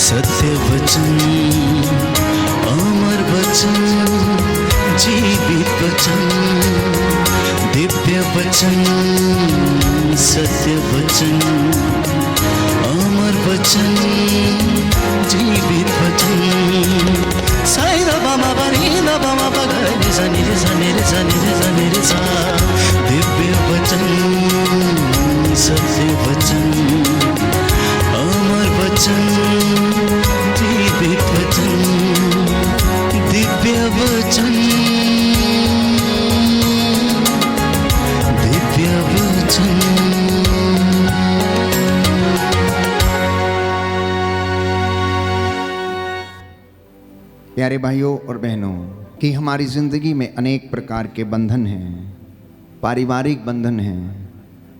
सत्य वचन, अमर वचन, जीवित वचन, दिव्य वचन, सत्य वचन, अमर वचन, जीवित वचन। साई दा बामा बनी दा बामा बगरे रे सा रे सा रे सा रे सा। दिव्य वचन, सत्य वचन, अमर वचन, जीवित वचन, दिव्य वचन, दिव्य वचन। प्यारे भाइयों और बहनों, कि हमारी जिंदगी में अनेक प्रकार के बंधन हैं, पारिवारिक बंधन हैं,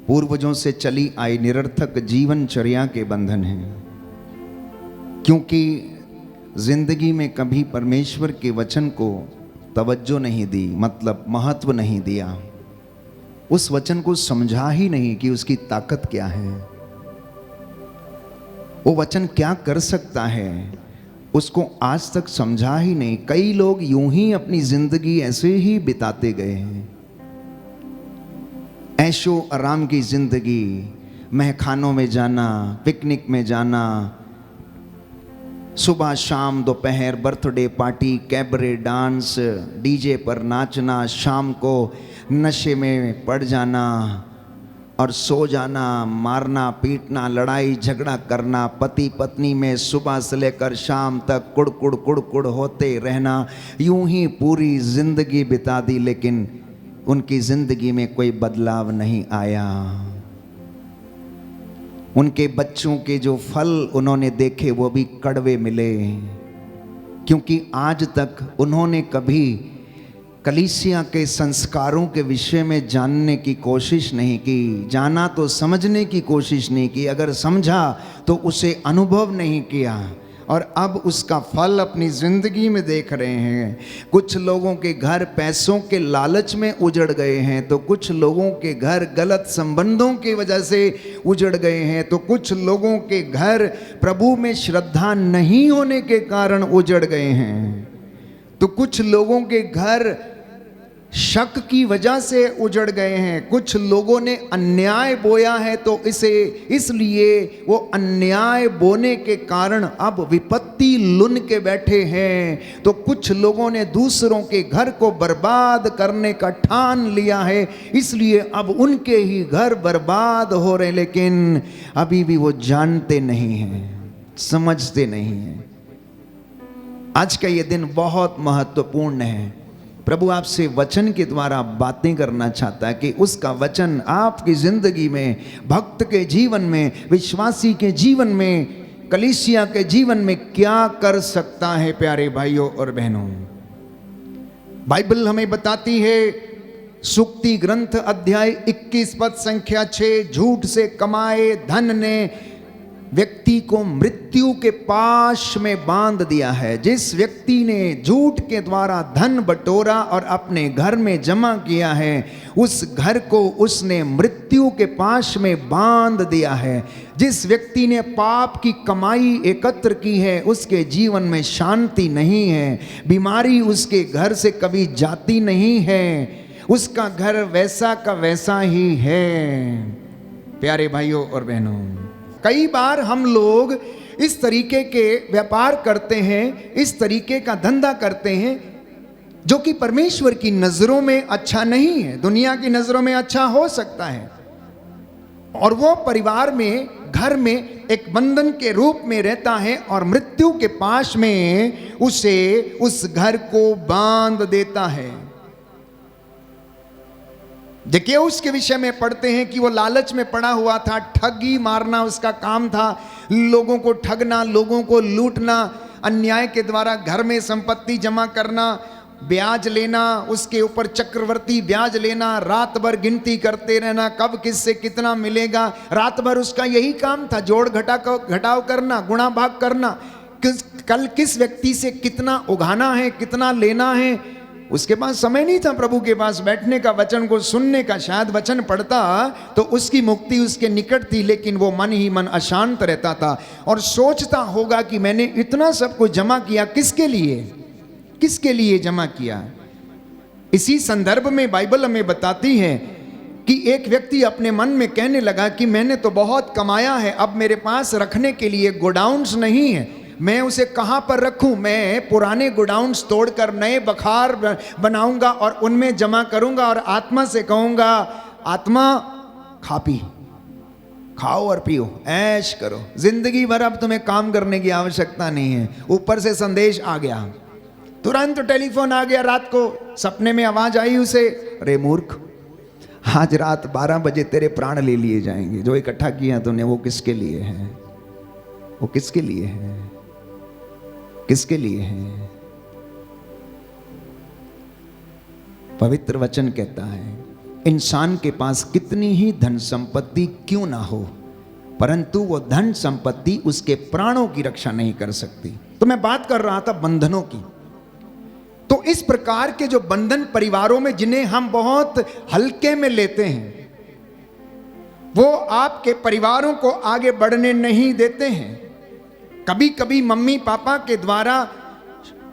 पूर्वजों से चली आई निरर्थक जीवनचर्या के बंधन हैं। क्योंकि जिंदगी में कभी परमेश्वर के वचन को तवज्जो नहीं दी, मतलब महत्व नहीं दिया, उस वचन को समझा ही नहीं कि उसकी ताकत क्या है, वो वचन क्या कर सकता है, उसको आज तक समझा ही नहीं। कई लोग यूं ही अपनी जिंदगी ऐसे ही बिताते गए हैं, ऐशो आराम की जिंदगी, महखानों में जाना, पिकनिक में जाना, सुबह शाम दोपहर birthday party, cabaret dance, DJ पर नाचना, शाम को नशे में पड़ जाना और सो जाना, मारना पीटना, लड़ाई झगड़ा करना, पति पत्नी में सुबह से लेकर शाम तक कुड़ होते रहना, यूं ही पूरी जिंदगी बिता दी, लेकिन उनकी जिंदगी में कोई बदलाव नहीं आया। उनके बच्चों के जो फल उन्होंने देखे वो भी कड़वे मिले, क्योंकि आज तक उन्होंने कभी कलीसिया के संस्कारों के विषय में जानने की कोशिश नहीं की, जाना तो समझने की कोशिश नहीं की, अगर समझा तो उसे अनुभव नहीं किया, और अब उसका फल अपनी जिंदगी में देख रहे हैं। कुछ लोगों के घर पैसों के लालच में उजड़ गए हैं, तो कुछ लोगों के घर गलत संबंधों की वजह से उजड़ गए हैं, तो कुछ लोगों के घर प्रभु में श्रद्धा नहीं होने के कारण उजड़ गए हैं, तो कुछ लोगों के घर शक की वजह से उजड़ गए हैं, कुछ लोगों ने अन्याय बोया है तो इसलिए वो अन्याय बोने के कारण अब विपत्ति लुन के बैठे हैं, तो कुछ लोगों ने दूसरों के घर को बर्बाद करने का ठान लिया है, इसलिए अब उनके ही घर बर्बाद हो रहे, लेकिन अभी भी वो जानते नहीं हैं, समझते नहीं हैं। आज का ये दिन बहुत महत्वपूर्ण है। प्रभु आपसे वचन के द्वारा बातें करना चाहता है कि उसका वचन आपकी जिंदगी में, भक्त के जीवन में, विश्वासी के जीवन में, कलीसिया के जीवन में क्या कर सकता है। प्यारे भाइयों और बहनों, बाइबल हमें बताती है, सूक्ति ग्रंथ अध्याय 21 पद संख्या 6, झूठ से कमाए धन ने व्यक्ति को मृत्यु के पाश में बांध दिया है। जिस व्यक्ति ने झूठ के द्वारा धन बटोरा और अपने घर में जमा किया है, उस घर को उसने मृत्यु के पाश में बांध दिया है। जिस व्यक्ति ने पाप की कमाई एकत्र की है, उसके जीवन में शांति नहीं है, बीमारी उसके घर से कभी जाती नहीं है, उसका घर वैसा का वैसा ही है। प्यारे भाइयों और बहनों, कई बार हम लोग इस तरीके के व्यापार करते हैं, इस तरीके का धंधा करते हैं जो कि परमेश्वर की नजरों में अच्छा नहीं है, दुनिया की नजरों में अच्छा हो सकता है, और वो परिवार में, घर में एक बंधन के रूप में रहता है, और मृत्यु के पाश में उसे उस घर को बांध देता है। देखिए, उसके विषय में पढ़ते हैं कि वो लालच में पड़ा हुआ था, ठगी मारना उसका काम था, लोगों को ठगना, लोगों को लूटना, अन्याय के द्वारा घर में संपत्ति जमा करना, ब्याज लेना, उसके ऊपर चक्रवर्ती ब्याज लेना, रात भर गिनती करते रहना, कब किससे कितना मिलेगा, रात भर उसका यही काम था, जोड़ घटाव करना, गुणा भाग करना, कल किस व्यक्ति से कितना उगाना है, कितना लेना है, उसके पास समय नहीं था प्रभु के पास बैठने का, वचन को सुनने का। शायद वचन पढ़ता तो उसकी मुक्ति उसके निकट थी, लेकिन वो मन ही मन अशांत रहता था और सोचता होगा कि मैंने इतना सब कुछ जमा किया किसके लिए, किसके लिए जमा किया। इसी संदर्भ में बाइबल हमें बताती है कि एक व्यक्ति अपने मन में कहने लगा कि मैंने तो बहुत कमाया है, अब मेरे पास रखने के लिए गोडाउन्स नहीं है, मैं उसे कहाँ पर रखूं। मैं पुराने गोडाउन्स तोड़कर नए बखार बनाऊंगा और उनमें जमा करूंगा और आत्मा से कहूंगा, आत्मा खा पी, खाओ और पियो, ऐश करो, जिंदगी भर अब तुम्हें काम करने की आवश्यकता नहीं है। ऊपर से संदेश आ गया, तुरंत टेलीफोन आ गया, रात को सपने में आवाज आई उसे, रे मूर्ख, आज रात 12 बजे तेरे प्राण ले लिए जाएंगे। जो इकट्ठा किया तूने वो किसके लिए है, वो किसके लिए है, किसके लिए है। पवित्र वचन कहता है इंसान के पास कितनी ही धन संपत्ति क्यों ना हो, परंतु वो धन संपत्ति उसके प्राणों की रक्षा नहीं कर सकती। तो मैं बात कर रहा था बंधनों की। तो इस प्रकार के जो बंधन परिवारों में जिन्हें हम बहुत हल्के में लेते हैं, वो आपके परिवारों को आगे बढ़ने नहीं देते हैं। कभी कभी मम्मी पापा के द्वारा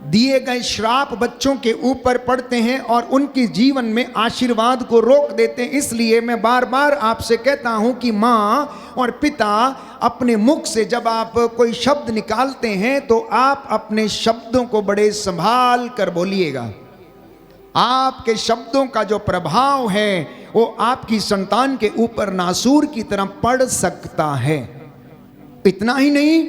दिए गए श्राप बच्चों के ऊपर पड़ते हैं और उनके जीवन में आशीर्वाद को रोक देते हैं। इसलिए मैं बार बार आपसे कहता हूं कि माँ और पिता, अपने मुख से जब आप कोई शब्द निकालते हैं तो आप अपने शब्दों को बड़े संभाल कर बोलिएगा। आपके शब्दों का जो प्रभाव है वो आपकी संतान के ऊपर नासूर की तरह पड़ सकता है। इतना ही नहीं,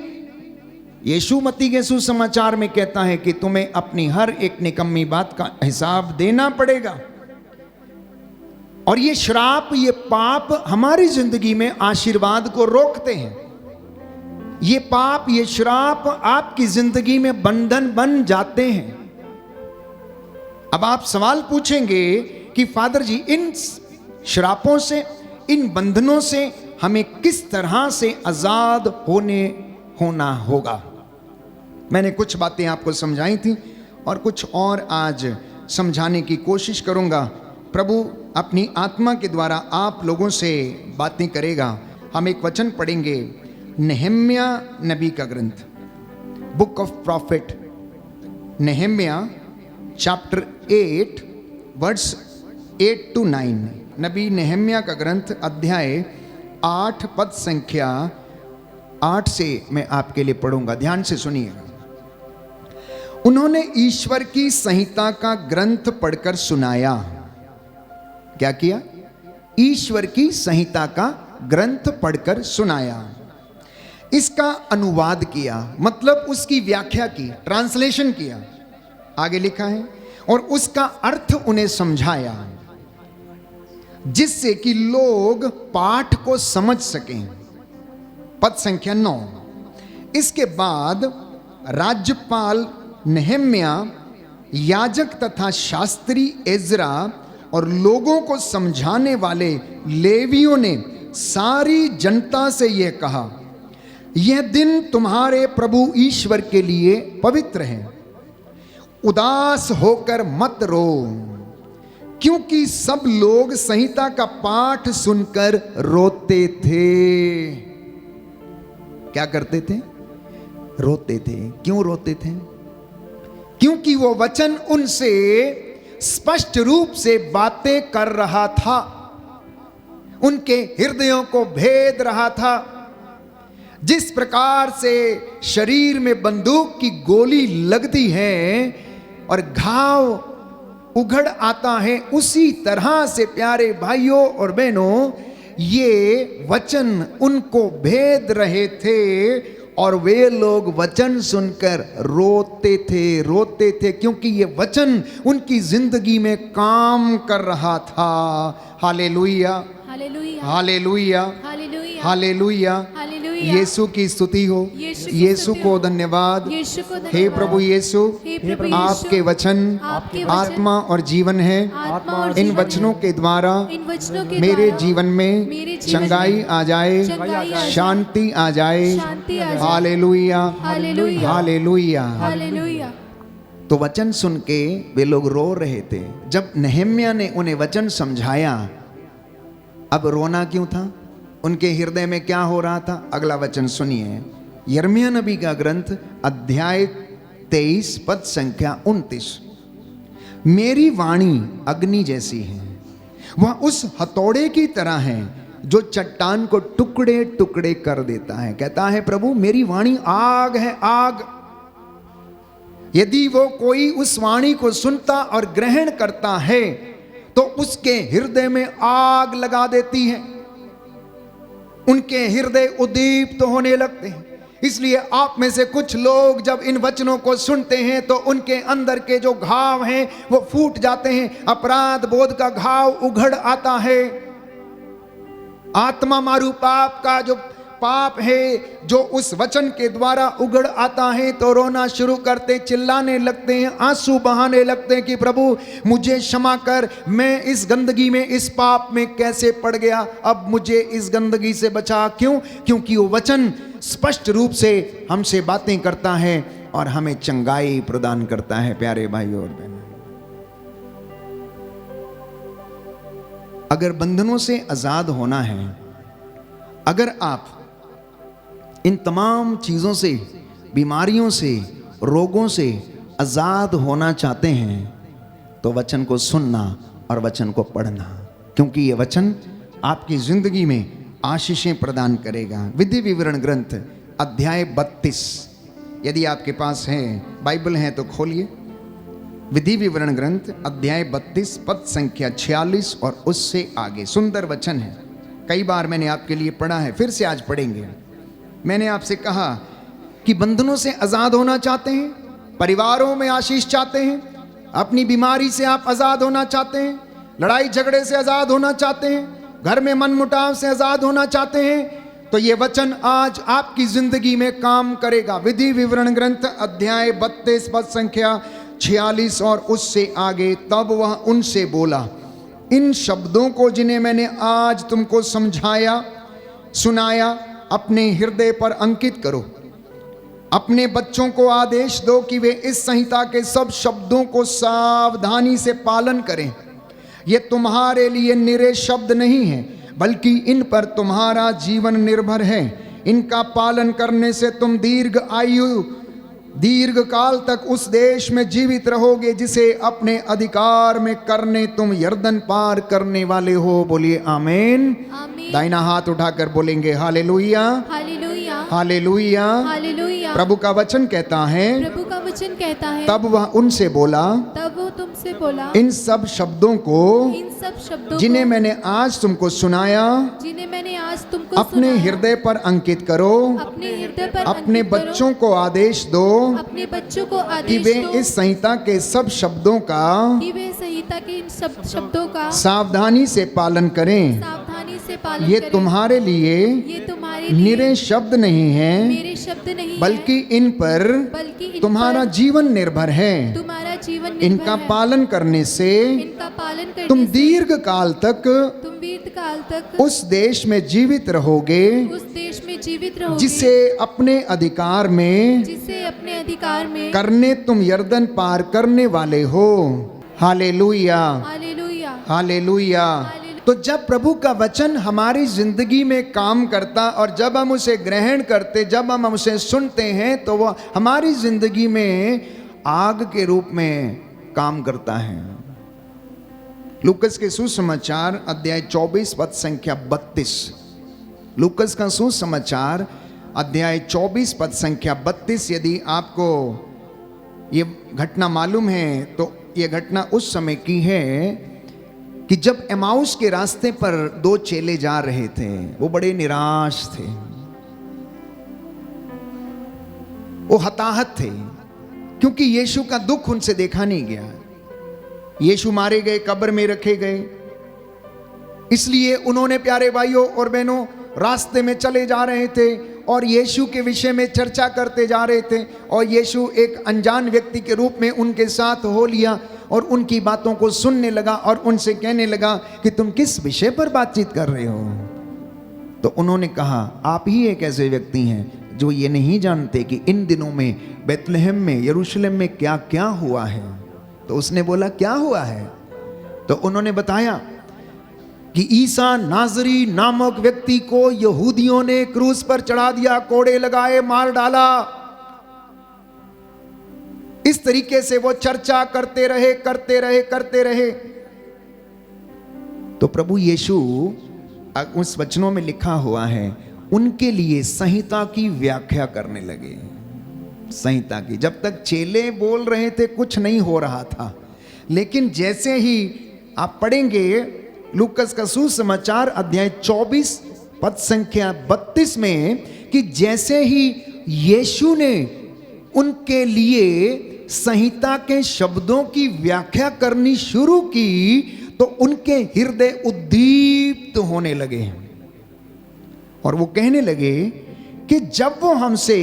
यीशु मत्ती के सुसमाचार में कहता है कि तुम्हें अपनी हर एक निकम्मी बात का हिसाब देना पड़ेगा। और ये श्राप, ये पाप हमारी जिंदगी में आशीर्वाद को रोकते हैं। ये पाप, ये श्राप आपकी जिंदगी में बंधन बन जाते हैं। अब आप सवाल पूछेंगे कि फादर जी, इन श्रापों से, इन बंधनों से हमें किस तरह से आजाद होना होगा। मैंने कुछ बातें आपको समझाई थी और कुछ और आज समझाने की कोशिश करूंगा। प्रभु अपनी आत्मा के द्वारा आप लोगों से बातें करेगा। हम एक वचन पढ़ेंगे, नेहम्या नबी का ग्रंथ, बुक ऑफ प्रॉफिट, नेहम्या चैप्टर 8 वर्स 8 to 9। नबी नेहम्या का ग्रंथ अध्याय 8 पद संख्या 8 से मैं आपके लिए पढ़ूंगा, ध्यान से सुनिएगा। उन्होंने ईश्वर की संहिता का ग्रंथ पढ़कर सुनाया। क्या किया? ईश्वर की संहिता का ग्रंथ पढ़कर सुनाया, इसका अनुवाद किया, मतलब उसकी व्याख्या की, ट्रांसलेशन किया, आगे लिखा है, और उसका अर्थ उन्हें समझाया, जिससे कि लोग पाठ को समझ सकें। पद संख्या 9। इसके बाद राज्यपाल नेहम्या, याजक तथा शास्त्री एजरा और लोगों को समझाने वाले लेवियों ने सारी जनता से यह कहा, यह दिन तुम्हारे प्रभु ईश्वर के लिए पवित्र है। उदास होकर मत रो, क्योंकि सब लोग संहिता का पाठ सुनकर रोते थे। क्या करते थे? रोते थे। क्यों रोते थे? क्योंकि वो वचन उनसे स्पष्ट रूप से बातें कर रहा था, उनके हृदयों को भेद रहा था। जिस प्रकार से शरीर में बंदूक की गोली लगती है और घाव उघड़ आता है, उसी तरह से प्यारे भाइयों और बहनों, ये वचन उनको भेद रहे थे और वे लोग वचन सुनकर रोते थे, क्योंकि ये वचन उनकी जिंदगी में काम कर रहा था। हालेलुया, हालेलुया, हालेलुया, हालेलुया, हालेलुया। यीशु की स्तुति हो, यीशु को धन्यवाद। हे प्रभु यीशु, आपके वचन आत्मा और जीवन है। इन वचनों के द्वारा मेरे जीवन में चंगाई आ जाए, शांति आ जाए। हालेलुया, हालेलुया, हालेलुया। तो वचन सुन के वे लोग रो रहे थे। जब नहम्याह ने उन्हें वचन समझाया, अब रोना क्यों था, उनके हृदय में क्या हो रहा था, अगला वचन सुनिए। यिर्मयाह नबी का ग्रंथ अध्याय 23 पद संख्या 29। मेरी वाणी अग्नि जैसी है, वह उस हथौड़े की तरह है जो चट्टान को टुकड़े टुकड़े कर देता है। कहता है प्रभु मेरी वाणी आग है, आग। यदि वो कोई उस वाणी को सुनता और ग्रहण करता है तो उसके हृदय में आग लगा देती है, उनके हृदय उद्दीप्त होने लगते हैं। इसलिए आप में से कुछ लोग जब इन वचनों को सुनते हैं तो उनके अंदर के जो घाव हैं वो फूट जाते हैं, अपराध बोध का घाव उघड़ आता है। आत्मा मारू पाप का जो पाप है जो उस वचन के द्वारा उघड़ आता है तो रोना शुरू करते, चिल्लाने लगते हैं, आंसू बहाने लगते हैं कि प्रभु मुझे क्षमा कर, मैं इस गंदगी में, इस पाप में कैसे पड़ गया, अब मुझे इस गंदगी से बचा। क्यों? क्योंकि वो वचन स्पष्ट रूप से हमसे बातें करता है और हमें चंगाई प्रदान करता है। प्यारे भाई और बहनों, अगर बंधनों से आजाद होना है, अगर आप इन तमाम चीजों से, बीमारियों से, रोगों से आजाद होना चाहते हैं तो वचन को सुनना और वचन को पढ़ना, क्योंकि ये वचन आपकी जिंदगी में आशीषें प्रदान करेगा। विधि विवरण ग्रंथ अध्याय 32, यदि आपके पास है, बाइबल है तो खोलिए। विधि विवरण ग्रंथ अध्याय 32 पद संख्या 46 और उससे आगे। सुंदर वचन है, कई बार मैंने आपके लिए पढ़ा है, फिर से आज पढ़ेंगे। मैंने आपसे कहा कि बंधनों से आजाद होना चाहते हैं, परिवारों में आशीष चाहते हैं, अपनी बीमारी से आप आजाद होना चाहते हैं, लड़ाई झगड़े से आजाद होना चाहते हैं, घर में मनमुटाव से आजाद होना चाहते हैं, तो ये वचन आज आपकी जिंदगी में काम करेगा। विधि विवरण ग्रंथ अध्याय 32 पद संख्या 46 और उससे आगे। तब वह उनसे बोला, इन शब्दों को जिन्हें मैंने आज तुमको समझाया सुनाया अपने हृदय पर अंकित करो। अपने बच्चों को आदेश दो कि वे इस संहिता के सब शब्दों को सावधानी से पालन करें। ये तुम्हारे लिए निरे शब्द नहीं हैं, बल्कि इन पर तुम्हारा जीवन निर्भर है। इनका पालन करने से तुम दीर्घ काल तक उस देश में जीवित रहोगे जिसे अपने अधिकार में करने तुम यर्दन पार करने वाले हो। बोलिए आमीन। दाहिना हाथ उठाकर बोलेंगे हालेलुया, हालेलुया, हालेलुया, हालेलुया। प्रभु का वचन कहता है, प्रभु का वचन कहता है, तब वह उनसे बोला, तब वो तुमसे बोला, इन सब शब्दों को, इन सब शब्दों जिन्हें को, मैंने आज तुमको सुनाया, जिन्हें मैंने आज तुमको अपने सुनाया, हृदय पर अंकित करो। अपने हृदय पर अपने अंकित करो। बच्चों को आदेश दो अपने बच्चों को कि आदेश वे दो इस संहिता के सब शब्दों का कि वे संहिता के इन सब शब्दों का सावधानी से पालन करें। सावधानी से पालन ये करें। तुम्हारे लिए ये तुम्हारे लिए निरे शब्द नहीं हैं, मेरे शब्द नहीं बल्कि इन पर बल्कि इन तुम्हारा पर जीवन निर्भर है। तुम्हारा जीवन निर्भर इनका है। पालन करने से इनका पालन करने तुम से दीर्घ काल तक तुम दीर्घ काल तक उस देश में जीवित रहोगे उस देश में जीवित रहोगे जिसे अपने अधिकार में जिसे अपने अधिकार में करने तुम यर्दन पार करने वाले हो। हालेलुया, हालेलुया, हालेलुया। तो जब प्रभु का वचन हमारी जिंदगी में काम करता और जब हम उसे ग्रहण करते, जब हम उसे सुनते हैं तो वह हमारी जिंदगी में आग के रूप में काम करता है। लूकस के सुसमाचार अध्याय 24 पद संख्या 32। लूकस का सुसमाचार अध्याय 24 पद संख्या 32। यदि आपको ये घटना मालूम है तो ये घटना उस समय की है कि जब एमाउस के रास्ते पर दो चेले जा रहे थे, वो बड़े निराश थे, वो हताहत थे, क्योंकि यीशु का दुख उनसे देखा नहीं गया। यीशु मारे गए, कब्र में रखे गए, इसलिए उन्होंने प्यारे भाइयों और बहनों रास्ते में चले जा रहे थे और यीशु के विषय में चर्चा करते जा रहे थे और यीशु एक अनजान व्यक्ति के रूप में उनके साथ हो लिया और उनकी बातों को सुनने लगा और उनसे कहने लगा कि तुम किस विषय पर बातचीत कर रहे हो। तो उन्होंने कहा, आप ही एक ऐसे व्यक्ति हैं जो ये नहीं जानते कि इन दिनों में बेतलहम में, यरूशलेम में क्या क्या हुआ है। तो उसने बोला क्या हुआ है? तो उन्होंने बताया कि ईसा नाजरी नामक व्यक्ति को यहूदियों ने क्रूस पर चढ़ा दिया, कोड़े लगाए, मार डाला। इस तरीके से वो चर्चा करते रहे। तो प्रभु यीशु, उस वचनों में लिखा हुआ है, उनके लिए संहिता की व्याख्या करने लगे। संहिता की, जब तक चेले बोल रहे थे कुछ नहीं हो रहा था, लेकिन जैसे ही आप पढ़ेंगे लूकस का सुसमाचार अध्याय 24 पद संख्या 32 में, कि जैसे ही यीशु ने उनके लिए संहिता के शब्दों की व्याख्या करनी शुरू की तो उनके हृदय उद्दीप्त होने लगे और वो कहने लगे कि जब वो हमसे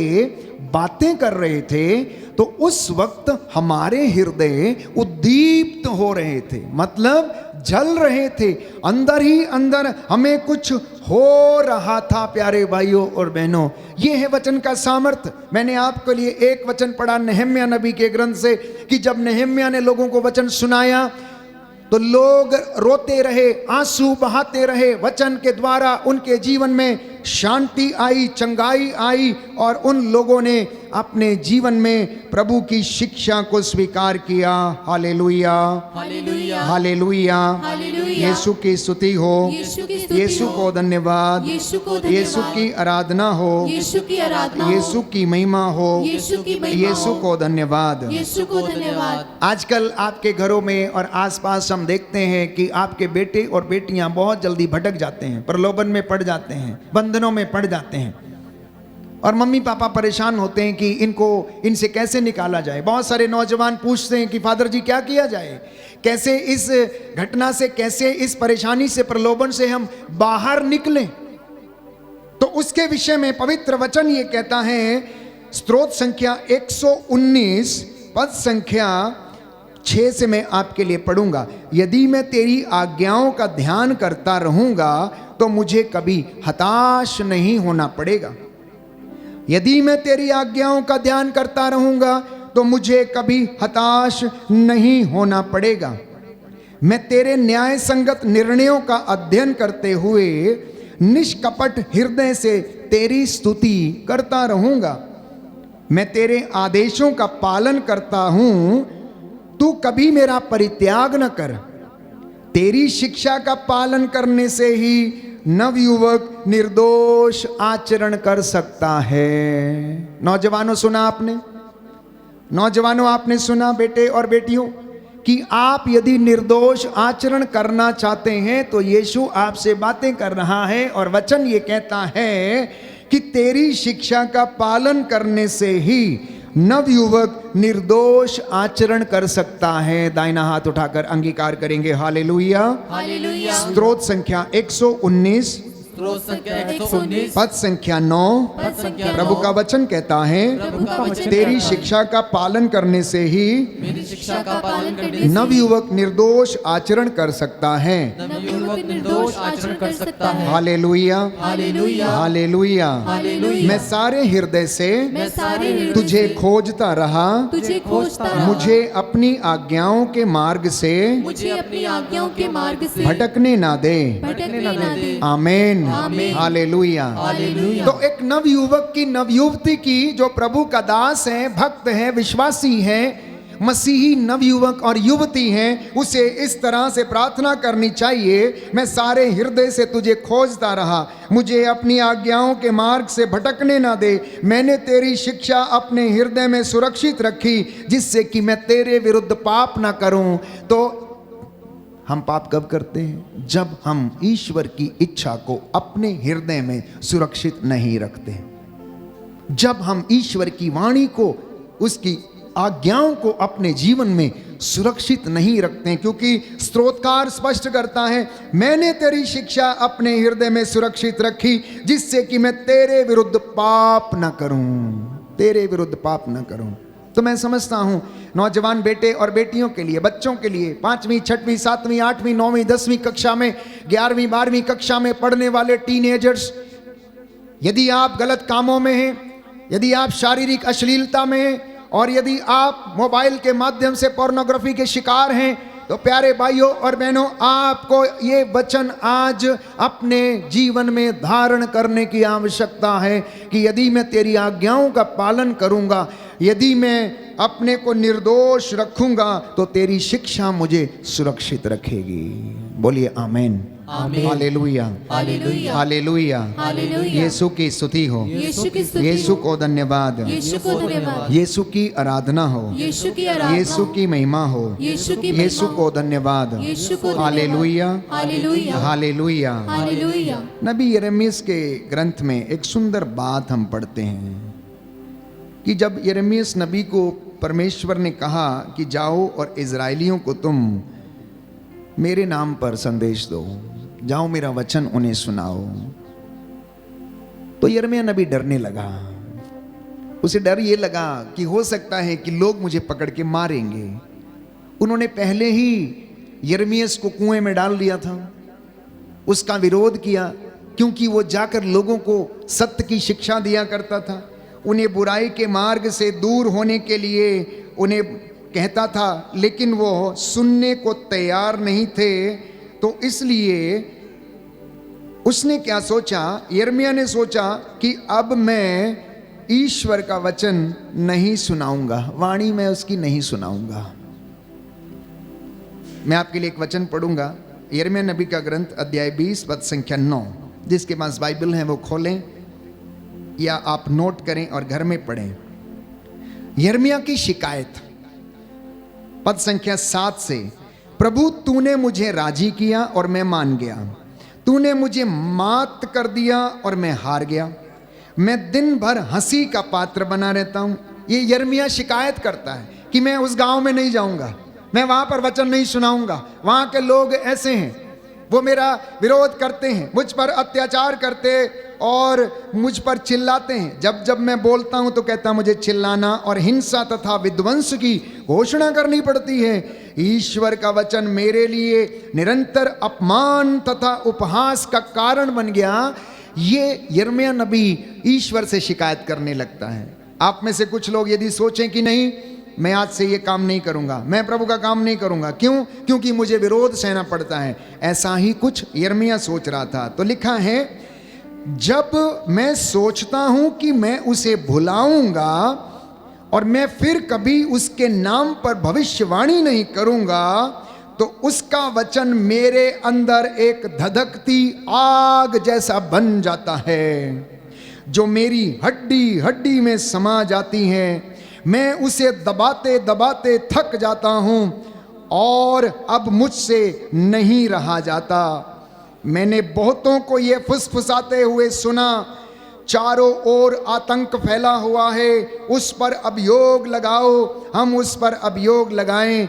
बातें कर रहे थे तो उस वक्त हमारे हृदय उद्दीप्त हो रहे थे, मतलब जल रहे थे, अंदर ही अंदर हमें कुछ हो रहा था। प्यारे भाइयों और बहनों, ये है वचन का सामर्थ्य। मैंने आपके लिए एक वचन पढ़ा नहम्याह नबी के ग्रंथ से, कि जब नहम्याह ने लोगों को वचन सुनाया तो लोग रोते रहे, आंसू बहाते रहे। वचन के द्वारा उनके जीवन में शांति आई, चंगाई आई और उन लोगों ने अपने जीवन में प्रभु की शिक्षा को स्वीकार किया। हालेलुया, हालेलुया, हालेलुया, हालेलुया। यीशु की स्तुति हो, यीशु की स्तुति यीशु हो, को धन्यवाद, यीशु को धन्यवाद, यीशु की आराधना हो, यीशु की आराधना हो, यीशु की महिमा हो, यीशु की महिमा यीशु हो, को धन्यवाद। यीशु को धन्यवाद। आजकल आपके घरों में और आसपास हम देखते हैं कि आपके बेटे और बेटियां बहुत जल्दी भटक जाते हैं, प्रलोभन में पड़ जाते हैं, बंधनों में पड़ जाते हैं और मम्मी पापा परेशान होते हैं कि इनसे कैसे निकाला जाए। बहुत सारे नौजवान पूछते हैं कि फादर जी क्या किया जाए, कैसे इस घटना से, कैसे इस परेशानी से, प्रलोभन से हम बाहर निकलें। तो उसके विषय में पवित्र वचन ये कहता है, स्तोत्र संख्या 119 पद संख्या 6 से मैं आपके लिए पढ़ूंगा। यदि मैं तेरी आज्ञाओं का ध्यान करता रहूंगा तो मुझे कभी हताश नहीं होना पड़ेगा। यदि मैं तेरी आज्ञाओं का ध्यान करता रहूंगा तो मुझे कभी हताश नहीं होना पड़ेगा। मैं तेरे न्याय संगत निर्णयों का अध्ययन करते हुए निष्कपट हृदय से तेरी स्तुति करता रहूंगा। मैं तेरे आदेशों का पालन करता हूं, तू कभी मेरा परित्याग न कर। तेरी शिक्षा का पालन करने से ही नवयुवक निर्दोष आचरण कर सकता है। नौजवानों सुना आपने, नौजवानों आपने सुना, बेटे और बेटियों, कि आप यदि निर्दोष आचरण करना चाहते हैं तो यीशु आपसे बातें कर रहा है और वचन ये कहता है कि तेरी शिक्षा का पालन करने से ही नवयुवक निर्दोष आचरण कर सकता है। दाहिना हाथ उठाकर अंगीकार करेंगे। Hallelujah, hallelujah. स्तोत्र संख्या 119 स्तोत्र संख्या 119 पद संख्या 9 पद संख्या प्रभु 9, का वचन कहता है, प्रभु का वचन तेरी कहता है, शिक्षा का पालन करने से ही मेरी शिक्षा का पालन करने से नवयुवक निर्दोष आचरण कर सकता है। नवयुवक निर्दोष आचरण कर सकता है। हालेलुया, हालेलुया, हालेलुया। हालेलुया। मैं सारे हृदय से मैं सारे हृदय तुझे से खोजता रहा, तुझे खोजता रहा, मुझे अपनी आज्ञाओं के मार्ग से मुझे अपनी आज्ञाओं के मार्ग से भटकने ना दे। भटकने ना दे। आमीन, आमीन। हालेलुया। हालेलुया। तो एक नवयुवक की, नवयुवती की, जो प्रभु का दास है, भक्त है, विश्वासी है, मसीही नवयुवक और युवती हैं, उसे इस तरह से प्रार्थना करनी चाहिए, मैं सारे हृदय से तुझे खोजता रहा, मुझे अपनी आज्ञाओं के मार्ग से भटकने ना दे। मैंने तेरी शिक्षा अपने हृदय में सुरक्षित रखी, जिससे कि मैं तेरे विरुद्ध पाप ना करूं। तो हम पाप कब करते हैं? जब हम ईश्वर की इच्छा को अपने हृदय में सुरक्षित नहीं रखते, जब हम ईश्वर की वाणी को, उसकी आज्ञाओं को अपने जीवन में सुरक्षित नहीं रखते। क्योंकि स्तोत्रकार स्पष्ट करता है, मैंने तेरी शिक्षा अपने हृदय में सुरक्षित रखी, जिससे कि मैं तेरे विरुद्ध पाप न करूं, तेरे विरुद्ध पाप न करूं। तो मैं समझता हूं नौजवान बेटे और बेटियों के लिए, बच्चों के लिए, 5वीं 6वीं 7वीं 8वीं 9वीं 10वीं कक्षा में, 11वीं 12वीं कक्षा में पढ़ने वाले टीनेजर्स, यदि आप गलत कामों में हैं, यदि आप शारीरिक अश्लीलता में और यदि आप मोबाइल के माध्यम से पोर्नोग्राफी के शिकार हैं, तो प्यारे भाइयों और बहनों, आपको ये वचन आज अपने जीवन में धारण करने की आवश्यकता है कि यदि मैं तेरी आज्ञाओं का पालन करूंगा, यदि मैं अपने को निर्दोष रखूंगा, तो तेरी शिक्षा मुझे सुरक्षित रखेगी। बोलिए आमीन। आमीन। हालेलुया, हालेलुया, हालेलुया। हालेलुया। यीशु की स्तुति हो, यीशु की स्तुति यीशु हो, को धन्यवाद, यीशु को धन्यवाद, यीशु की आराधना हो, यीशु की आराधना, यीशु की महिमा हो, यीशु की यीशु महिमा, को धन्यवाद। यीशु को धन्यवाद। हालेलुया, हालेलुया, हालेलुया। हालेलुया। नबी यिर्मयाह के ग्रंथ में एक सुंदर बात हम पढ़ते हैं कि जब यिर्मयाह नबी को परमेश्वर ने कहा कि जाओ और इजराइलियों को तुम मेरे नाम पर संदेश दो, जाओ मेरा वचन उन्हें सुनाओ, तो यिर्मयाह नबी डरने लगा। उसे डर ये लगा कि हो सकता है कि लोग मुझे पकड़ के मारेंगे। उन्होंने पहले ही यिर्मयाह को कुएं में डाल दिया था, उसका विरोध किया, क्योंकि वो जाकर लोगों को सत्य की शिक्षा दिया करता था, उन्हें बुराई के मार्ग से दूर होने के लिए उन्हें कहता था, लेकिन वो सुनने को तैयार नहीं थे। तो इसलिए उसने क्या सोचा, यिर्मयाह ने सोचा कि अब मैं ईश्वर का वचन नहीं सुनाऊंगा, वाणी में उसकी नहीं सुनाऊंगा। मैं आपके लिए एक वचन पढ़ूंगा, यिर्मयाह नबी का ग्रंथ अध्याय 20 पद संख्या 9। जिसके पास बाइबल है वो खोलें या आप नोट करें और घर में पढ़ें। यिर्मयाह की शिकायत, पद संख्या 7 से, प्रभु तूने मुझे राजी किया और मैं मान गया, तूने मुझे मात कर दिया और मैं हार गया, मैं दिन भर हंसी का पात्र बना रहता हूं। ये यिर्मयाह शिकायत करता है कि मैं उस गांव में नहीं जाऊंगा, मैं वहां पर वचन नहीं सुनाऊंगा, वहां के लोग ऐसे हैं, वो मेरा विरोध करते हैं, मुझ पर अत्याचार करते और मुझ पर चिल्लाते हैं। जब जब मैं बोलता हूं तो कहता मुझे चिल्लाना और हिंसा तथा विध्वंस की घोषणा करनी पड़ती है। ईश्वर का वचन मेरे लिए निरंतर अपमान तथा उपहास का कारण बन गया। ये यिर्मयाह नबी ईश्वर से शिकायत करने लगता है। आप में से कुछ लोग यदि सोचें कि नहीं, मैं आज से ये काम नहीं करूंगा, मैं प्रभु का काम नहीं करूंगा, क्यों? क्योंकि मुझे विरोध सहना पड़ता है। ऐसा ही कुछ यिर्मयाह सोच रहा था। तो लिखा है, जब मैं सोचता हूं कि मैं उसे भुलाऊंगा और मैं फिर कभी उसके नाम पर भविष्यवाणी नहीं करूंगा, तो उसका वचन मेरे अंदर एक धधकती आग जैसा बन जाता है, जो मेरी हड्डी हड्डी में समा जाती है। मैं उसे दबाते दबाते थक जाता हूं और अब मुझसे नहीं रहा जाता। मैंने बहुतों को ये फुसफुसाते हुए सुना, चारों ओर आतंक फैला हुआ है, उस पर अभियोग लगाओ, हम उस पर अभियोग लगाएं।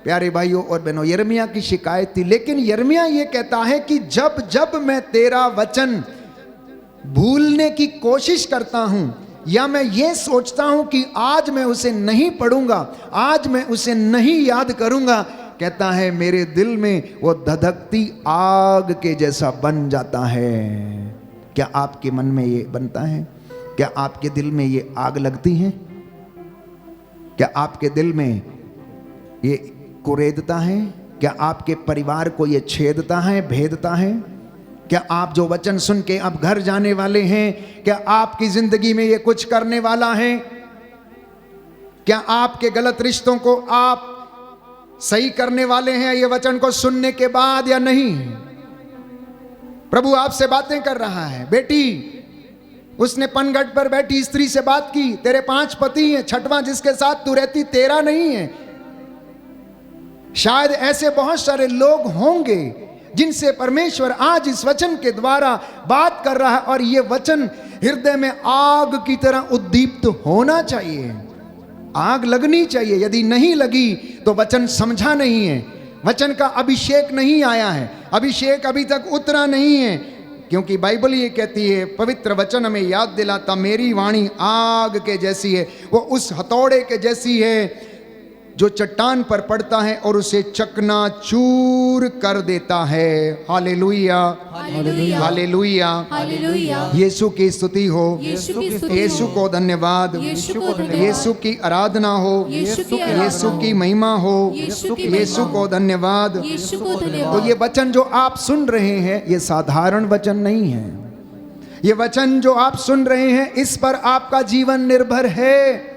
प्यारे भाइयों और बहनों, यिर्मयाह की शिकायत थी, लेकिन यिर्मयाह ये कहता है कि जब जब मैं तेरा वचन भूलने की कोशिश करता हूं, या मैं ये सोचता हूं कि आज मैं उसे नहीं पढ़ूंगा, आज मैं उसे नहीं याद करूंगा, कहता है मेरे दिल में वो धधकती आग के जैसा बन जाता है। क्या आपके मन में ये बनता है? क्या आपके दिल में ये आग लगती है? क्या आपके दिल में ये कुरेदता है? क्या आपके परिवार को ये छेदता है, भेदता है? क्या आप जो वचन सुन के अब घर जाने वाले हैं, क्या आपकी जिंदगी में ये कुछ करने वाला है? क्या आपके गलत रिश्तों को आप सही करने वाले हैं ये वचन को सुनने के बाद या नहीं? प्रभु आपसे बातें कर रहा है। बेटी, उसने पनघट पर बैठी स्त्री से बात की, तेरे 5 पति हैं, 6वां जिसके साथ तू रहती तेरा नहीं है। शायद ऐसे बहुत सारे लोग होंगे जिनसे परमेश्वर आज इस वचन के द्वारा बात कर रहा है, और ये वचन हृदय में आग की तरह उद्दीप्त होना चाहिए, आग लगनी चाहिए। यदि नहीं लगी तो वचन समझा नहीं है, वचन का अभिषेक नहीं आया है, अभिषेक अभी तक उतरा नहीं है। क्योंकि बाइबल ये कहती है, पवित्र वचन हमें याद दिलाता, मेरी वाणी आग के जैसी है, वो उस हथौड़े के जैसी है जो चट्टान पर पड़ता है और उसे चकनाचूर कर देता है। हालेलुया, हालेलुया हालेलुया। हालेलुया। यीशु की स्तुति हो, यीशु की स्तुति यीशु हो। को धन्यवाद, यीशु को धन्यवाद। यीशु की आराधना हो, यीशु की आराधना यीशु हो। की महिमा हो, यीशु की यीशु महिमा को हो। धन्यवाद। यीशु को तो धन्यवाद। ये वचन जो आप सुन रहे हैं ये साधारण वचन नहीं है। ये वचन जो आप सुन रहे हैं इस पर आपका जीवन निर्भर है।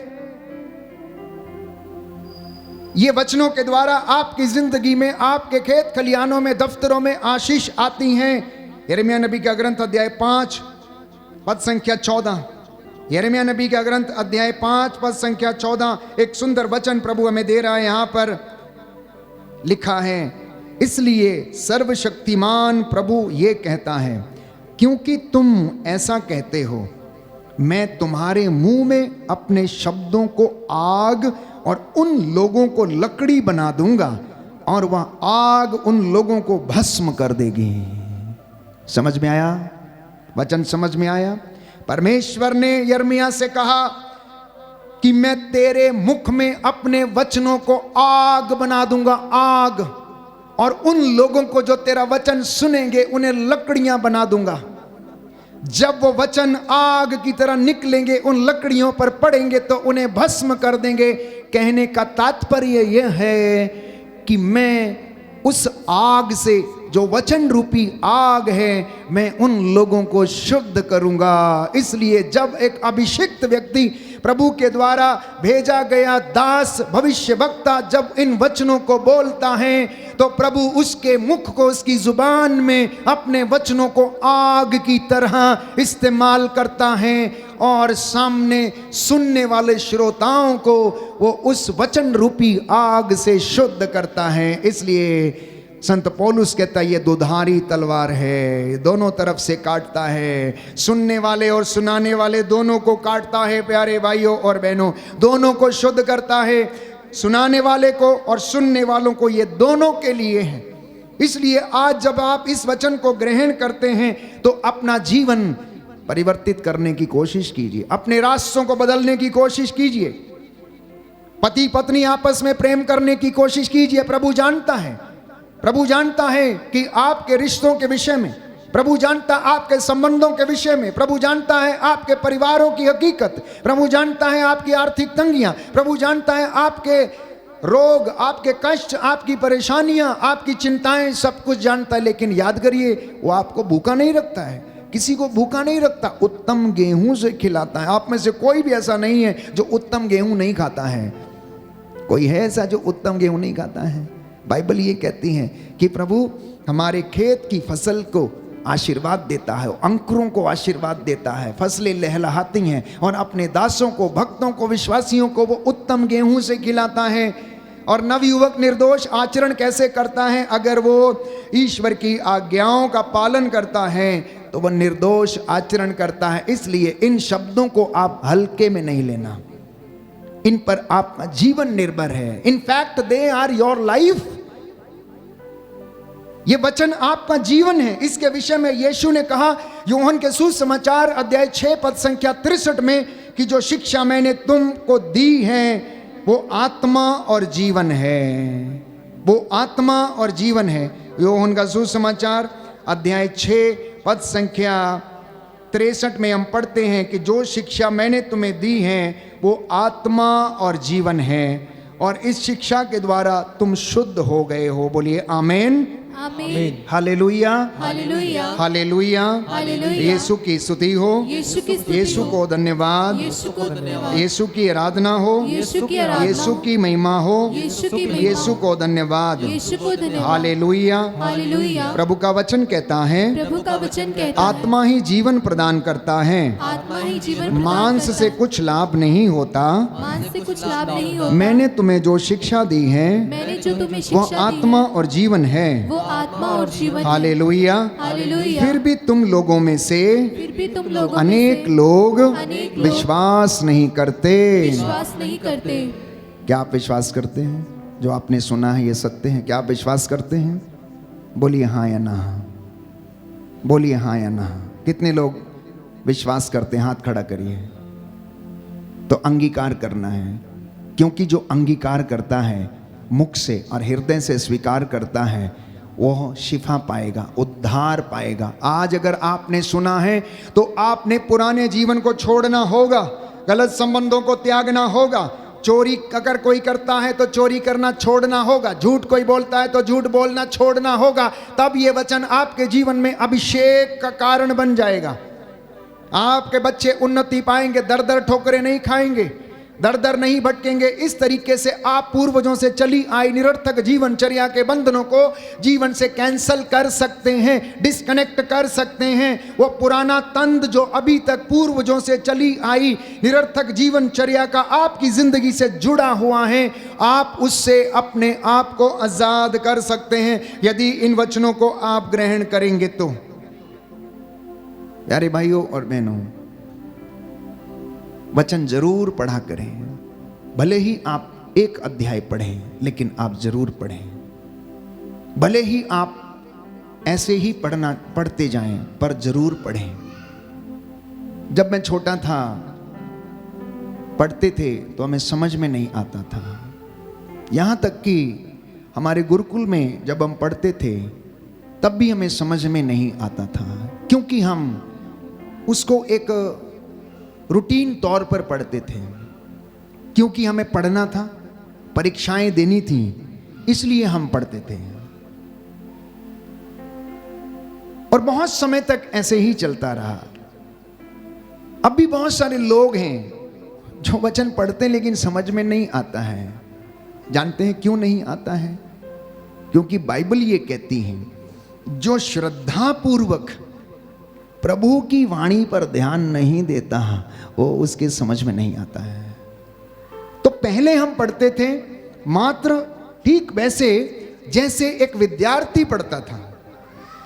ये वचनों के द्वारा आपकी जिंदगी में, आपके खेत खलिहानों में, दफ्तरों में आशीष आती हैं। यिर्मयाह नबी का ग्रंथ अध्याय 5 पद संख्या 14। यिर्मयाह नबी का ग्रंथ अध्याय 5 पद संख्या 14 एक सुंदर वचन प्रभु हमें दे रहा है। यहां पर लिखा है, इसलिए सर्वशक्तिमान प्रभु ये कहता है, क्योंकि तुम ऐसा कहते हो, मैं तुम्हारे मुंह में अपने शब्दों को आग और उन लोगों को लकड़ी बना दूंगा और वह आग उन लोगों को भस्म कर देगी। समझ में आया? वचन समझ में आया? परमेश्वर ने यिर्मयाह से कहा कि मैं तेरे मुख में अपने वचनों को आग बना दूंगा, आग, और उन लोगों को जो तेरा वचन सुनेंगे उन्हें लकड़ियां बना दूंगा। जब वो वचन आग की तरह निकलेंगे, उन लकड़ियों पर पड़ेंगे तो उन्हें भस्म कर देंगे। कहने का तात्पर्य यह है कि मैं उस आग से, जो वचन रूपी आग है, मैं उन लोगों को शुद्ध करूंगा। इसलिए जब एक अभिषिक्त व्यक्ति, प्रभु के द्वारा भेजा गया दास, भविष्य वक्ता जब इन वचनों को बोलता है तो प्रभु उसके मुख को, उसकी जुबान में अपने वचनों को आग की तरह इस्तेमाल करता है और सामने सुनने वाले श्रोताओं को वो उस वचन रूपी आग से शुद्ध करता है। इसलिए संत पौलुस कहता है ये दुधारी तलवार है, दोनों तरफ से काटता है, सुनने वाले और सुनाने वाले दोनों को काटता है। प्यारे भाइयों और बहनों, दोनों को शुद्ध करता है, सुनाने वाले को और सुनने वालों को, ये दोनों के लिए है। इसलिए आज जब आप इस वचन को ग्रहण करते हैं तो अपना जीवन परिवर्तित करने की कोशिश कीजिए, अपने रास्तों को बदलने की कोशिश कीजिए, पति पत्नी आपस में प्रेम करने की कोशिश कीजिए। प्रभु जानता है, प्रभु जानता है कि आपके रिश्तों के विषय में, प्रभु जानता है आपके संबंधों के विषय में, प्रभु जानता है आपके परिवारों की हकीकत, प्रभु जानता है आपकी आर्थिक तंगियां, प्रभु जानता है आपके रोग, आपके कष्ट, आपकी परेशानियां, आपकी चिंताएं, सब कुछ जानता है। लेकिन याद करिए, वो आपको भूखा नहीं रखता है, किसी को भूखा नहीं रखता, उत्तम गेहूं से खिलाता है। आप में से कोई भी ऐसा नहीं है जो उत्तम गेहूं नहीं खाता है। कोई है ऐसा जो उत्तम गेहूं नहीं खाता है? बाइबल ये कहती है कि प्रभु हमारे खेत की फसल को आशीर्वाद देता है, अंकुरों को आशीर्वाद देता है, फसलें लहलहाती हैं और अपने दासों को, भक्तों को, विश्वासियों को वो उत्तम गेहूं से खिलाता है। और नवयुवक निर्दोष आचरण कैसे करता है? अगर वो ईश्वर की आज्ञाओं का पालन करता है तो वह निर्दोष आचरण करता है। इसलिए इन शब्दों को आप हल्के में नहीं लेना, इन पर आपका जीवन निर्भर है। In fact they are your life. ये वचन आपका जीवन है। इसके विषय में यीशु ने कहा यूहन्ना के सुसमाचार अध्याय 6 पद संख्या 63 में कि जो शिक्षा मैंने तुमको दी है वो आत्मा और जीवन है, वो आत्मा और जीवन है। यूहन्ना का सुसमाचार अध्याय 6 पद संख्या 63 में हम पढ़ते हैं कि जो शिक्षा मैंने तुम्हें दी है वो आत्मा और जीवन है, और इस शिक्षा के द्वारा तुम शुद्ध हो गए हो। बोलिए आमीन, आमीन, हालेलुया, हालेलुया, हालेलुया। हालेलुया। यीशु की स्तुति हो, यीशु की स्तुति यीशु हो, को धन्यवाद, यीशु को धन्यवाद, यीशु की आराधना हो, यीशु की आराधना यीशु हो, की महिमा हो, यीशु की महिमा यीशु हो, को धन्यवाद, यीशु को धन्यवाद, हालेलुया। हालेलुया। प्रभु का वचन कहता है प्रभु का वचन कहता है, आत्मा ही जीवन प्रदान करता है, आत्मा ही जीवन प्रदान मांस करता से है। कुछ लाभ नहीं होता। मांस से कुछ लाभ नहीं होता। मैंने तुम्हें जो शिक्षा दी है मैंने जो तुम्हें वो शिक्षा दी आत्मा है, और जीवन है। वो आत्मा और जीवन है। हालेलुया। हालेलुया। फिर भी तुम लोगों में से फिर भी तुम लोगों में अनेक से लोग अनेक लोग विश्वास नहीं करते। विश्वास नहीं करते। क्या आप विश्वास करते हैं? जो आपने सुना है ये सत्य है? क्या आप विश्वास करते हैं? बोलिए हाँ या ना, बोलिए हाँ या ना। कितने लोग विश्वास करते हैं? हाथ खड़ा करिए। तो अंगीकार करना है, क्योंकि जो अंगीकार करता है मुख से और हृदय से स्वीकार करता है वो शिफा पाएगा, उद्धार पाएगा। आज अगर आपने सुना है तो आपने पुराने जीवन को छोड़ना होगा, गलत संबंधों को त्यागना होगा। चोरी अगर कोई करता है तो चोरी करना छोड़ना होगा, झूठ कोई बोलता है तो झूठ बोलना छोड़ना होगा। तब ये वचन आपके जीवन में अभिषेक का कारण बन जाएगा। आपके बच्चे उन्नति पाएंगे, दर दर ठोकरें नहीं खाएंगे, दर दर नहीं भटकेंगे। इस तरीके से आप पूर्वजों से चली आई निरर्थक जीवनचर्या के बंधनों को जीवन से कैंसल कर सकते हैं, डिस्कनेक्ट कर सकते हैं। वो पुराना तंद जो अभी तक पूर्वजों से चली आई निरर्थक जीवनचर्या का आपकी जिंदगी से जुड़ा हुआ है, आप उससे अपने आप को आजाद कर सकते हैं यदि इन वचनों को आप ग्रहण करेंगे तो। प्यारे भाइयों और बहनों, वचन जरूर पढ़ा करें। भले ही आप एक अध्याय पढ़ें, लेकिन आप जरूर पढ़ें। भले ही आप ऐसे ही पढ़ते जाएं, पर जरूर पढ़ें। जब मैं छोटा था, पढ़ते थे तो हमें समझ में नहीं आता था। यहां तक कि हमारे गुरुकुल में जब हम पढ़ते थे तब भी हमें समझ में नहीं आता था, क्योंकि हम उसको एक रूटीन तौर पर पढ़ते थे। क्योंकि हमें पढ़ना था, परीक्षाएं देनी थी, इसलिए हम पढ़ते थे। और बहुत समय तक ऐसे ही चलता रहा। अब भी बहुत सारे लोग हैं जो वचन पढ़ते हैं लेकिन समझ में नहीं आता है। जानते हैं क्यों नहीं आता है? क्योंकि बाइबल ये कहती है, जो श्रद्धा पूर्वक प्रभु की वाणी पर ध्यान नहीं देता वो उसके समझ में नहीं आता है। तो पहले हम पढ़ते थे मात्र ठीक वैसे जैसे एक विद्यार्थी पढ़ता था,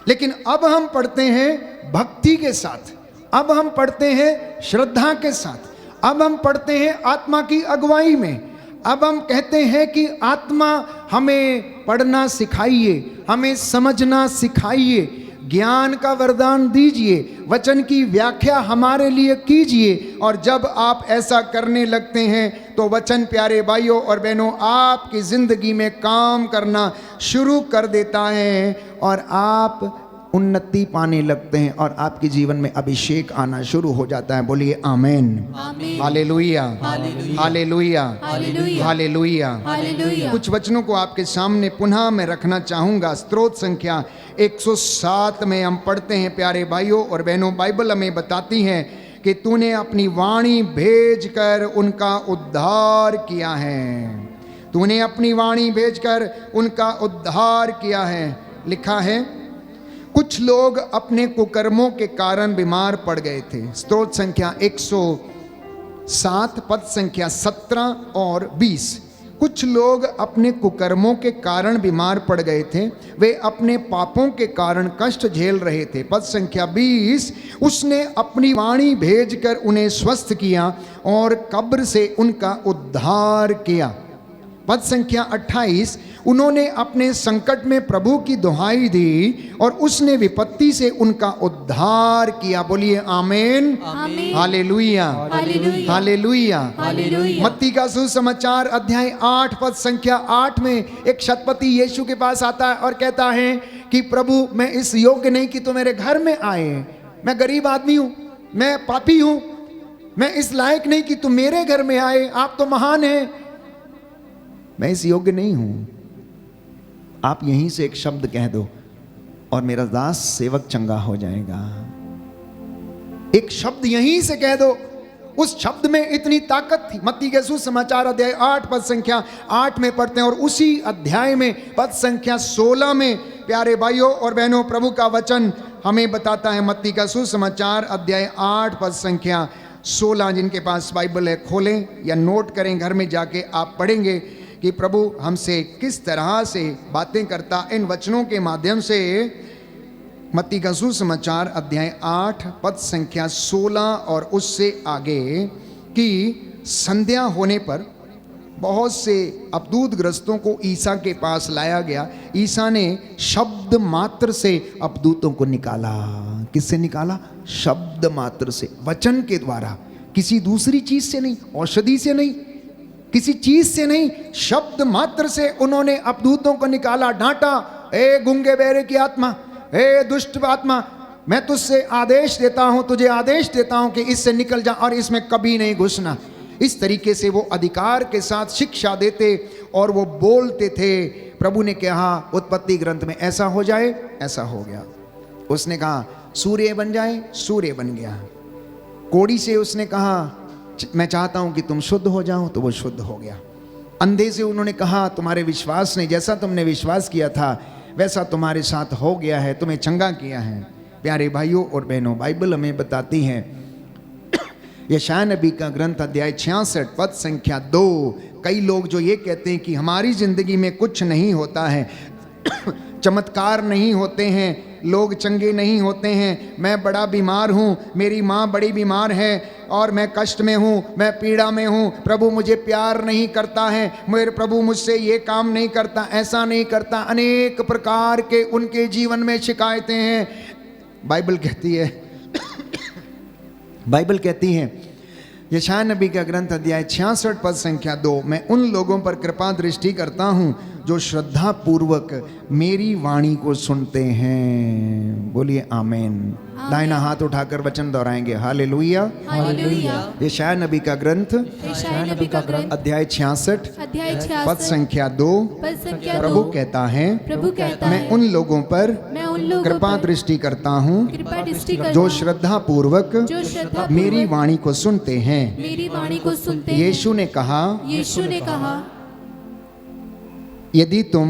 लेकिन अब हम पढ़ते हैं भक्ति के साथ, अब हम पढ़ते हैं श्रद्धा के साथ, अब हम पढ़ते हैं आत्मा की अगुवाई में। अब हम कहते हैं कि आत्मा हमें पढ़ना सिखाइए, हमें समझना सिखाइए, ज्ञान का वरदान दीजिए, वचन की व्याख्या हमारे लिए कीजिए। और जब आप ऐसा करने लगते हैं तो वचन, प्यारे भाइयों और बहनों, आपकी जिंदगी में काम करना शुरू कर देता है और आप उन्नति पाने लगते हैं और आपके जीवन में अभिषेक आना शुरू हो जाता है। बोलिए आमेन, हालेलुया, हालेलुया, हालेलुया। कुछ वचनों को आपके सामने पुनः मैं रखना चाहूंगा। स्त्रोत संख्या 107 में हम पढ़ते हैं, प्यारे भाइयों और बहनों, बाइबल हमें बताती है कि तूने अपनी वाणी भेजकर उनका उद्धार किया है। तूने अपनी वाणी भेजकर उनका उद्धार किया है। लिखा है, कुछ लोग अपने कुकर्मों के कारण बीमार पड़ गए थे। स्तोत्र संख्या 107 पद संख्या 17 और 20। कुछ लोग अपने कुकर्मों के कारण बीमार पड़ गए थे, वे अपने पापों के कारण कष्ट झेल रहे थे। पद संख्या 20, उसने अपनी वाणी भेजकर उन्हें स्वस्थ किया और कब्र से उनका उद्धार किया। पद संख्या 28, उन्होंने अपने संकट में प्रभु की दुहाई दी और उसने विपत्ति से उनका उद्धार किया। बोलिए आमेन, हालेलुया, हालेलुया। मत्ती का सुसमाचार अध्याय 8 पद संख्या 8 में एक शतपति यीशु के पास आता है और कहता है कि प्रभु, मैं इस योग्य नहीं कि तू मेरे घर में आए, मैं गरीब आदमी हूं, मैं पापी हूं, मैं इस लायक नहीं कि तू मेरे घर में आए, आप तो महान हैं, मैं इस योग्य नहीं हूं। आप यहीं से एक शब्द कह दो और मेरा दास सेवक चंगा हो जाएगा। एक शब्द यहीं से कह दो, उस शब्द में इतनी ताकत थी। मत्ती के सुसमाचार अध्याय 8 पद संख्या 8 में पढ़ते हैं और उसी अध्याय में पद संख्या 16 में, प्यारे भाइयों और बहनों, प्रभु का वचन हमें बताता है। मत्ती का सुसमाचार अध्याय 8 पद संख्या 16। जिनके पास बाइबल है खोलें या नोट करें, घर में जाके आप पढ़ेंगे कि प्रभु हमसे किस तरह से बातें करता इन वचनों के माध्यम से। मत्ती का सुसमाचार अध्याय 8 पद संख्या 16 और उससे आगे कि संध्या होने पर बहुत से अपदूतग्रस्तों को ईसा के पास लाया गया। ईसा ने शब्द मात्र से अपदूतों को निकाला। किससे निकाला? शब्द मात्र से, वचन के द्वारा, किसी दूसरी चीज से नहीं, औषधि से नहीं, किसी चीज से नहीं, शब्द मात्र से उन्होंने अपदूतों को निकाला, डांटा, ए गूंगे बहरे की आत्मा, ए दुष्ट आत्मा, मैं तुझसे आदेश देता हूं, तुझे आदेश देता हूं कि इससे निकल जा और इसमें कभी नहीं घुसना। इस तरीके से वो अधिकार के साथ शिक्षा देते और वो बोलते थे। प्रभु ने कहा उत्पत्ति ग्रंथ में ऐसा हो जाए, ऐसा हो गया। उसने कहा सूर्य बन जाए, सूर्य बन गया। कोड़ी से उसने कहा मैं चाहता हूं कि तुम शुद्ध हो जाओ, तो वो शुद्ध हो गया। अंधे से उन्होंने कहा तुम्हारे विश्वास ने, जैसा तुमने विश्वास किया था वैसा तुम्हारे साथ हो गया है, तुम्हें चंगा किया है। प्यारे भाइयों और बहनों, बाइबल हमें बताती है, यशायाह नबी का ग्रंथ अध्याय 66 पद संख्या 2, कई लोग जो ये कहते हैं कि हमारी जिंदगी में कुछ नहीं होता है, चमत्कार नहीं होते हैं, लोग चंगे नहीं होते हैं, मैं बड़ा बीमार हूँ, मेरी माँ बड़ी बीमार है और मैं कष्ट में हूँ, मैं पीड़ा में हूँ, प्रभु मुझे प्यार नहीं करता है, मेरे प्रभु मुझसे ये काम नहीं करता, ऐसा नहीं करता, अनेक प्रकार के उनके जीवन में शिकायतें हैं। बाइबल कहती है यशायाह नबी का ग्रंथ अध्याय 66 पद संख्या 2, मैं उन लोगों पर कृपा दृष्टि करता हूँ जो श्रद्धा पूर्वक मेरी वाणी को सुनते हैं। बोलिए आमीन। दाहिना हाथ उठाकर वचन दोहराएंगे, हालेलुया। हालेलुया। यशायाह नबी का ग्रंथ यशायाह नबी का ग्रंथ अध्याय 66 अध्याय पद 66 संख्या 2, पद संख्या प्रभु 2, कहता है प्रभु कहता मैं है उन लोगों पर मैं उन लोगों कृपा पर दृष्टि करता हूँ कृपा दृष्टि करता जो हूँ, श्रद्धा पूर्वक जो श्रद्धा मेरी पूर्वक वाणी को सुनते हैं। मेरी वाणी को सुनते हैं। यीशु ने कहा यीशु ने कहा यदि तुम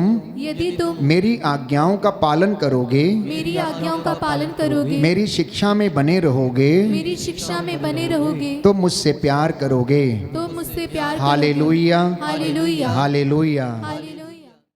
मेरी आज्ञाओं का पालन करोगे, मेरी आज्ञाओं का पालन करोगे, मेरी शिक्षा में बने रहोगे, मेरी शिक्षा में बने रहोगे, तो मुझसे प्यार करोगे। तो मुझसे प्यार करोगे। हालेलुया, हालेलुया। हालेलुया। हालेलुया।